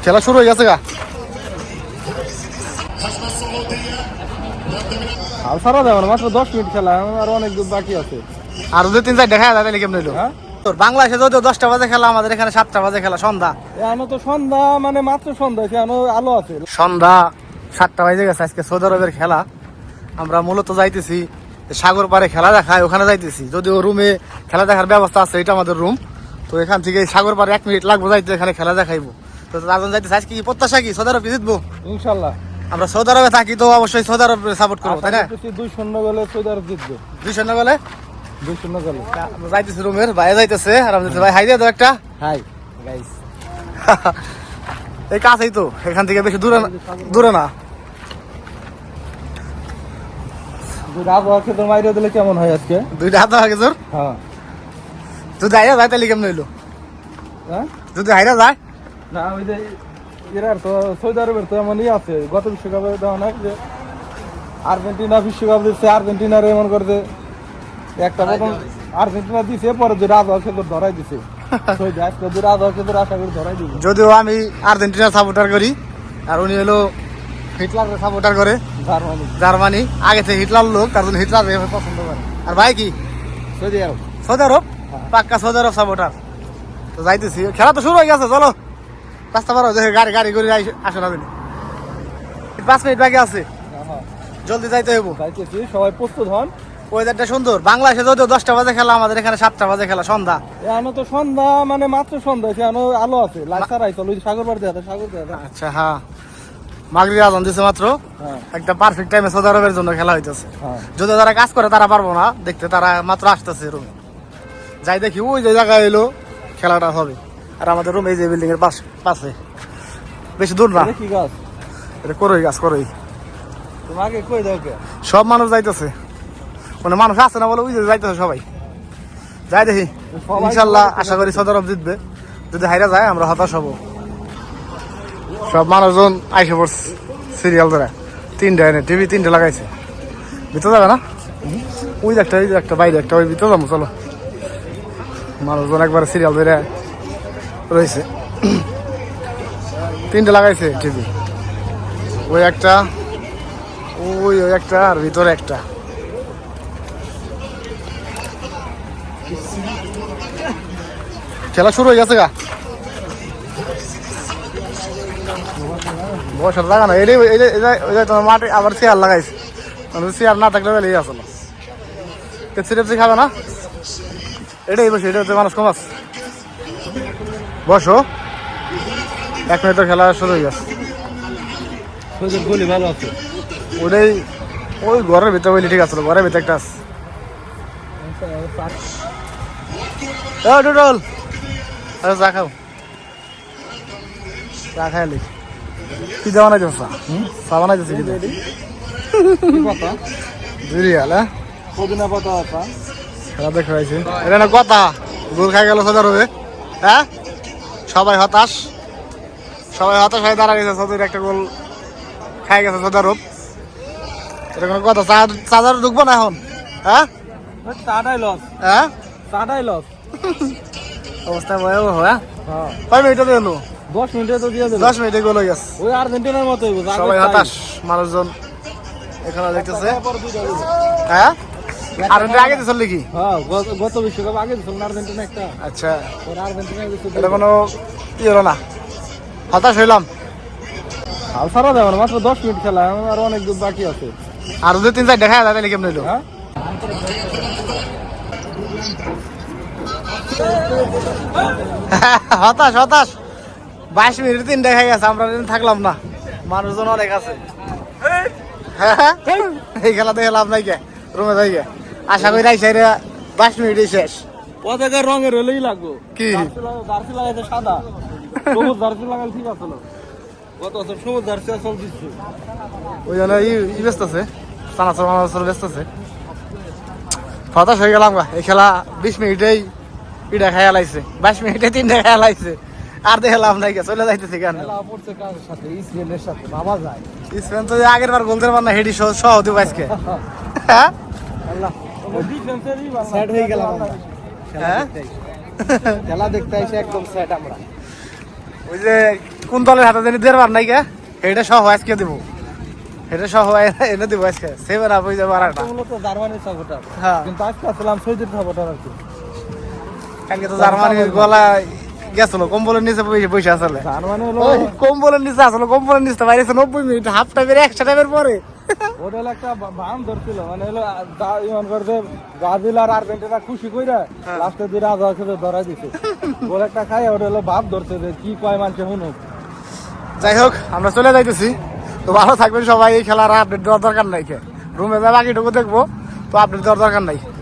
খেলা শুরু হয়ে গেছে গা আর সারা যাবে না, মাত্র 10 মিনিট খেলা, আর অনেক দূর বাকি আছে। আর 2-3 দেখা যায় তাহলে কেমন হইলো? হ্যাঁ, তোর বাংলাদেশে যদিও 10টা বাজে খেলা, আমাদের এখানে 7টা বাজে খেলা সন্ধ্যা। এখনো তো সন্ধ্যা, মানে মাত্র সন্ধ্যা, এখনো আলো আছে। সন্ধ্যা 7টা বাজে গেছে। আজকে সৌদি আরবের খেলা। আমরা মূলত যাইতেছি সাগর পাড়ে খেলা দেখায়, ওখানে যাইতেছি। যদিও রুমে খেলা দেখার ব্যবস্থা আছে, এটা আমাদের রুম। তো এখান থেকে সাগর পাড়ে 1 মিনিট লাগবো যাইতে, এখানে খেলা দেখাইবো। তো তারজন যাইতেছে। আজকে কি প্রত্যাশা কি সৌদি আরব জিতবো? ইনশাল্লাহ। আমরা সৌদি আরবে থাকি তো অবশ্যই সৌদি আরব সাপোর্ট করবো, তাই না? 2-0 গোলে সৌদি আরব জিতবে। 2-0 গোলে 2-0 গোলে। আমরা যাইতেছি রুমের বাইরে যাইতেছে, আর আমরা ভাই হাই দিয়ে দাও একটা। Hi guys. এই কাছেই তো, এখান থেকে বেশি দূরে না। দুই আবহাওয়া খেতে মাইরে দিলে কেমন হয় আজকে? 2টা হাত আগে জোর। হ্যাঁ, যদি হাইরা যায় তাহলে কেমন হইলো? হ্যাঁ, যদি হাইরা যায় না ওই যে এরার তো সৌদি আরবের তো এমনই আছে। গত বিশ্বকাপে দেওয়া না যে আর্জেন্টিনা বিশ্বকাপ দিচ্ছে, আর্জেন্টিনার এমন করছে একটা প্রথম আর্জেন্টিনা দিছে, পরে দুই আবহাওয়া খেতে ধরাই দিছে। সৌদি আজকে দুই আবহাওয়া খেতে আশা করি ধরাই দিবে। যদিও আমি আর্জেন্টিনার সাপোর্টার করি, আর উনি হলো হিটলারের সাপোর্টার করে, জার্মানি। আগে থেকে হিটলার লোক, তার জন্য হিটলার পছন্দ করে। আর ভাই কি সৌদি আরব? সৌদি আরব, পাক্কা সৌদি আরব সাপোর্টার। তো যাইতেছি, খেলা তো শুরু হয়ে গেছে। চলো রাস্তা পারো, গাড়ি করে আসো না। 5 মিনিট বাকি আছে, জলদি যাইতে হইব। যাইতেছি, সবাই প্রস্তুত হন। ওয়েদারটা সুন্দর। বাংলাদেশে যদিও 10টা বাজে খেলা, আমাদের এখানে 7টা বাজে খেলা সন্ধ্যা। এখনো তো সন্ধ্যা, মানে মাত্র সন্ধ্যা, এখনো আলো আছে। লাইট ছাড়াই চলো, সাগর পাড় দেখাতে, সাগর দেখাতে। আচ্ছা, হ্যাঁ, মাগরিব আজান দিছে মাত্র। একটা পারফেক্ট টাইমে সৌদি আরবের জন্য খেলা হইতেছে। যদি যারা কাজ করে তারা পারবো না দেখতে, তারা মাত্র আসতেছে রুমে। যাই দেখি ওই যে জায়গায় এলো খেলাটা হবে। আর আমাদের রুম এই যে বিল্ডিং এর পাশে, বেশি দূর না। কি গাছ? এটা করই গাছ, করই। তোমাকে কই দাও কে? সব মানুষ যাইতেছে, মানে মানুষ আছে না বলে ওই যে যাইতেছে সবাই। যাই দেখি, ইনশাল্লাহ আশা করি সৌদি আরব জিতবে। যদি হাইরা যায় আমরা হতাশ হব। সব মানুষজন আইসে পড়ছে সিরিয়াল ধরে। 3টা এনে টিভি 3টে লাগাইছে। ভিতরে যাবে না? ওই একটা বাইরে একটা, ওই ভিতরে যাবো। চলো, মানুষজন একবার সিরিয়াল ধরে রয়েছে। 3টে লাগাইছে টিভি। ওই একটা, ওই একটা, আর ভিতরে একটা। খেলা শুরু হয়ে গেছে গা। বসার জায়গা না, এটাই তোমার মাঠে আবার চেয়ার লাগাইছে। চেয়ার না থাকলে বেলে আসলো পেপসি খাবে না, এটাই বসে। এটা হচ্ছে মানুষ কম আছে। বসো, 1 মিনিটের খেলা শুরু হয়ে গেছে। গলি ভালো আছে। ওটাই, ওই ঘরের ভিতরে বলি ঠিক আছে, ঘরের ভিতরে একটা আছে। ডুডল, আরে চা খাও, চা খাইলি কি দেওয়া নাই? চা বানাই দিচ্ছে কি রিয়াল? হ্যাঁ, পুদিনা পাতা আছে। খেলা দেখাইছে, এটা না কথা। গোল খাই গেল সৌদি আরবে। হ্যাঁ, সবাই হতাশ হয়ে দাঁড়া গেছে। সৌদির একটা গোল খাই গেছে সৌদি আরব। এটা কোনো কথা? চার্জার ঢুকবো না এখন? হ্যাঁ, চাটাই লস। হ্যাঁ, চাটাই লস। অবস্থা ভয়াবহ। হ্যাঁ, 5 মিনিটে এলো। 10 মিনিটে তো দিয়ে দেবে। 10 মিনিটে গোল হয়ে গেছে। ওই আর্জেন্টিনার মতো হইব। সবাই হতাশ মানুষজন এখানে দেখতেছে। হ্যাঁ, আর্জেন্টিনা আগে দিছিল নাকি? হ্যাঁ, গত বিশ্বকাপ আগে দিছিল আর্জেন্টিনা একটা। আচ্ছা, আর্জেন্টিনা এটা কোনো কি হলো না, হতাশ হইলাম। আর সারা যাবে না, মাত্র 10 মিনিট খেলা, আর অনেক দূর বাকি আছে। আর 2-3 দেখা যায় তাহলে কেমন হইলো? হ্যাঁ, হতাশ 22 মিনিট 3 দেখা গেছে। আমরা থাকলাম না, মানুষজন অনেক আছে। এই খেলা দেখে লাভ নাই কে, রুমে যাই গে। আশা করি আইসা 22 মিনিটই শেষ। পতাকার রঙের হলেই লাগবো। কি জার্সি লাগাইছে সাদা, সবুজ জার্সি লাগালে ঠিক আছে। গত বছর সবুজ জার্সি আসল দিচ্ছে। ওই জন্য ব্যস্ত আছে, চানাচুর ব্যস্ত আছে। হতাশ হয়ে গেলাম গা। এই খেলা 20 মিনিটেই পিঠা খাইয়া লাইছে, 22 মিনিটে 3টা খাইয়া লাইছে। আর দেখে লাভ নাই গে, চলে যাইতেছে কেন? ইসরায়েলের সাথে ভাবা যায়। স্পেন তো আগের বার গোল দিতে পার না, হেডি সহ দিব আজকে। হ্যাঁ, সেট হয়ে গেলাম। হ্যাঁ, খেলা দেখতে এসে একদম সেট আমরা। ওই যে কোন দলের হাতে জানি দেড়বার নাই কে এটা সহ আজকে দেবো, এটা সহ এনে দেবো আজকে সেভেন আপ হয়ে যাবো আর একটা। মূলত জার্মানির সাপোর্টার, হ্যাঁ। কিন্তু আজকে আসলাম সৌদির সাপোর্টার আর কি। কালকে তো জার্মানির গলা গেছিল কম্বলের নিচে বসে আসলে, জার্মানি হলো ওই কম্বলের নিচে আসলে কম্বলের নিচে বাইরে 90 মিনিট হাফ টাইমের এক্সট্রা টাইমের পরে ওটা হলো একটা বাম ধরছিল, মানে হলো ইমান করতে ব্রাজিল আর আর্জেন্টিনা খুশি কইরা লাস্টে দিয়ে রাজা খেলে ধরা দিছে গোল একটা খাই। ওটা হলো ভাব ধরছে যে কি কয় মানুষে শুনুক। যাই হোক আমরা চলে যাইতেছি, তো ভালো থাকবেন সবাই। এই খেলার আপডেট দেওয়ার দরকার নাই, রুমে যা বাকিটুকু দেখবো, তো আপডেট দেওয়ার দরকার নাই।